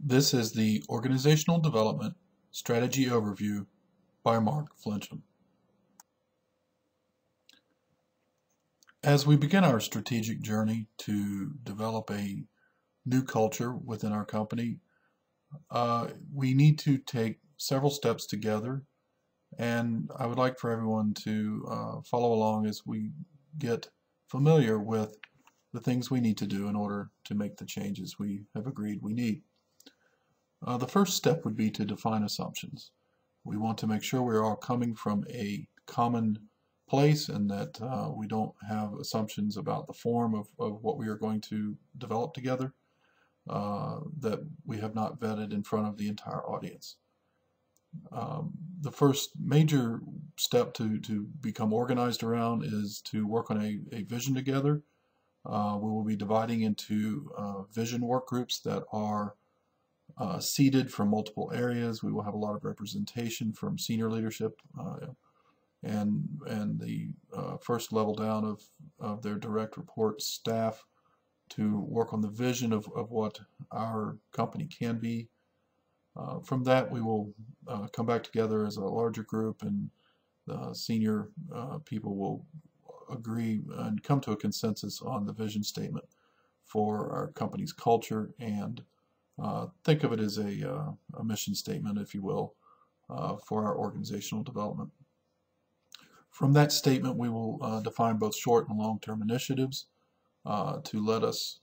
This is the Organizational Development Strategy Overview by Mark Flincham. As we begin our strategic journey to develop a new culture within our company, we need to take several steps together, and I would like for everyone to follow along as we get familiar with the things we need to do in order to make the changes we have agreed we need. The first step would be to define assumptions. We want to make sure we're all coming from a common place and that we don't have assumptions about the form of what we are going to develop together that we have not vetted in front of the entire audience. The first major step to become organized around is to work on a vision together. We will be dividing into vision work groups that are seeded from multiple areas. We will have a lot of representation from senior leadership and the first level down of their direct report staff to work on the vision of what our company can be. From that, we will come back together as a larger group, and the senior people will agree and come to a consensus on the vision statement for our company's culture, and think of it as a mission statement, if you will, for our organizational development. From that statement, we will define both short and long-term initiatives to let us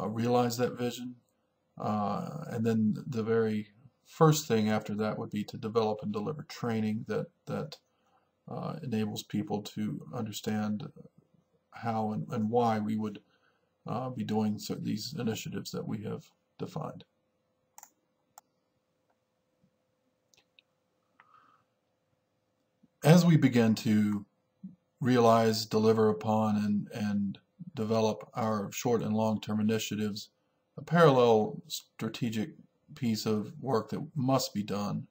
realize that vision. And then the very first thing after that would be to develop and deliver training that enables people to understand how and why we would be doing these initiatives that we have defined. As we begin to realize, deliver upon, and develop our short and long-term initiatives, a parallel strategic piece of work that must be done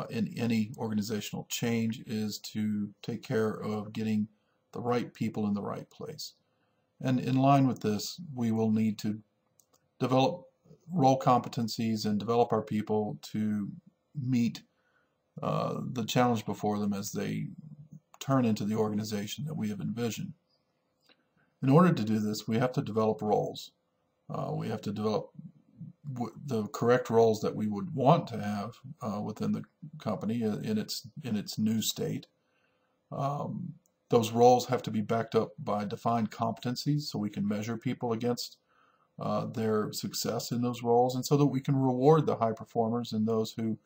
in any organizational change is to take care of getting the right people in the right place. And in line with this, we will need to develop role competencies and develop our people to meet the challenge before them as they turn into the organization that we have envisioned. In order to do this, we have to develop roles. We have to develop the correct roles that we would want to have within the company in its new state. Those roles have to be backed up by defined competencies so we can measure people against their success in those roles, and so that we can reward the high performers and those who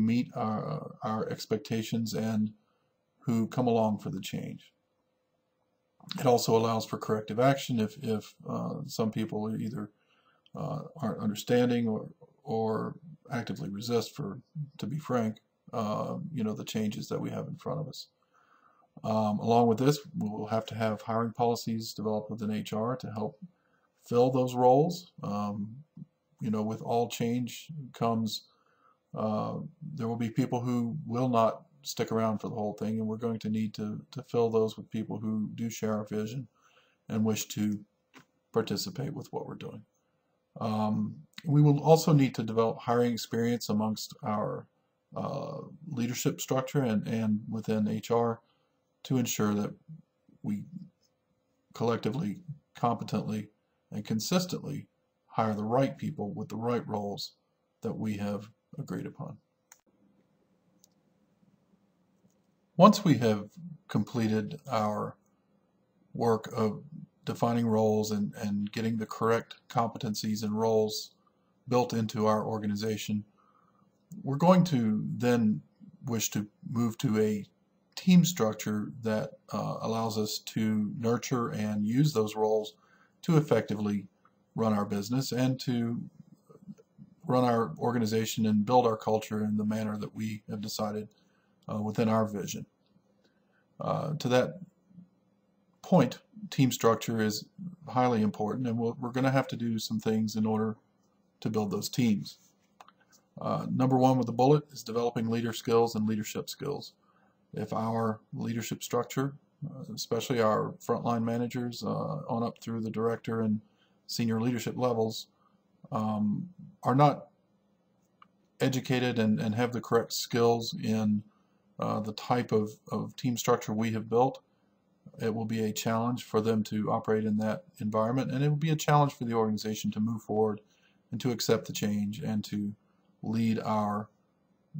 meet our expectations and who come along for the change. It also allows for corrective action if some people either aren't understanding or actively resist, to be frank, the changes that we have in front of us. Along with this, we will have to have hiring policies developed within HR to help fill those roles. With all change comes there will be people who will not stick around for the whole thing, and we're going to need to fill those with people who do share our vision and wish to participate with what we're doing. We will also need to develop hiring experience amongst our leadership structure and within HR to ensure that we collectively, competently, and consistently hire the right people with the right roles that we have agreed upon. Once we have completed our work of defining roles and getting the correct competencies and roles built into our organization, we're going to then wish to move to a team structure that allows us to nurture and use those roles to effectively run our business and to run our organization and build our culture in the manner that we have decided within our vision. To that point, team structure is highly important, and we're going to have to do some things in order to build those teams. Number one with the bullet is developing leader skills and leadership skills. If our leadership structure, especially our frontline managers on up through the director and senior leadership levels, are not educated and have the correct skills in the type of team structure we have built, it will be a challenge for them to operate in that environment, and it will be a challenge for the organization to move forward and to accept the change and to lead our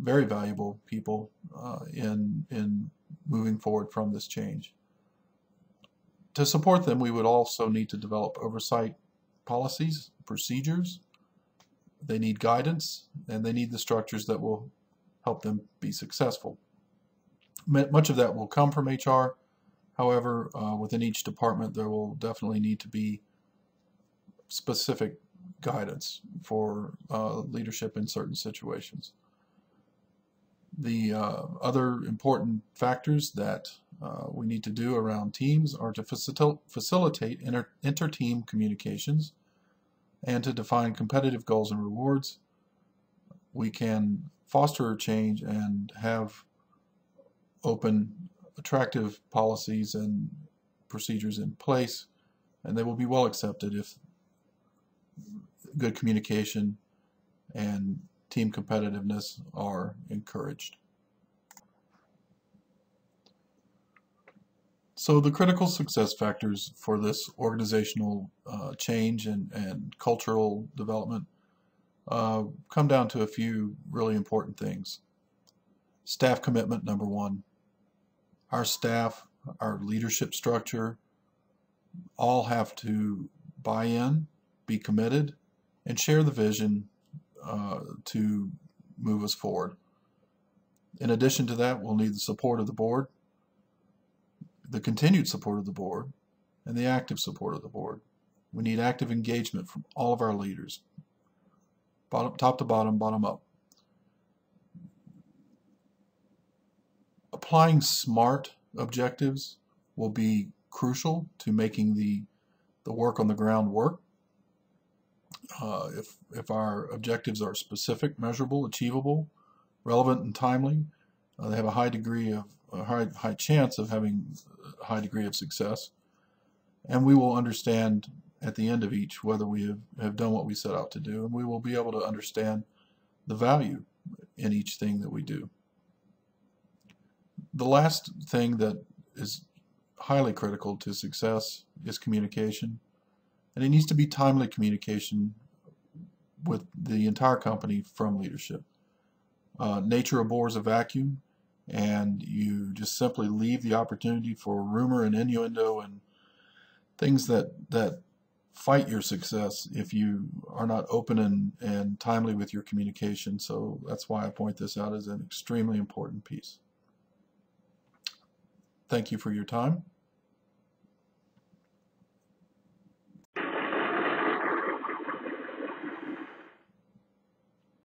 very valuable people in moving forward from this change. To support them, we would also need to develop oversight policies, procedures. They need guidance, and they need the structures that will help them be successful. Much of that will come from HR. However, within each department, there will definitely need to be specific guidance for leadership in certain situations. The other important factors that we need to do around teams are to facilitate inter-team communications and to define competitive goals and rewards. We can foster change and have open, attractive policies and procedures in place, and they will be well accepted if good communication and team competitiveness are encouraged. So the critical success factors for this organizational change and cultural development come down to a few really important things. Staff commitment, number one. Our staff, our leadership structure, all have to buy in, be committed, and share the vision to move us forward. In addition to that, we'll need the support of the board, the continued support of the board, and the active support of the board. We need active engagement from all of our leaders, top to bottom, bottom up. Applying SMART objectives will be crucial to making the work on the ground work. If our objectives are specific, measurable, achievable, relevant, and timely, they have a high chance of having a high degree of success. And we will understand at the end of each whether we have done what we set out to do, and we will be able to understand the value in each thing that we do. The last thing that is highly critical to success is communication, and it needs to be timely communication with the entire company from leadership. Nature abhors a vacuum, and you just simply leave the opportunity for rumor and innuendo and things that fight your success if you are not open and timely with your communication. So that's why I point this out as an extremely important piece. Thank you for your time.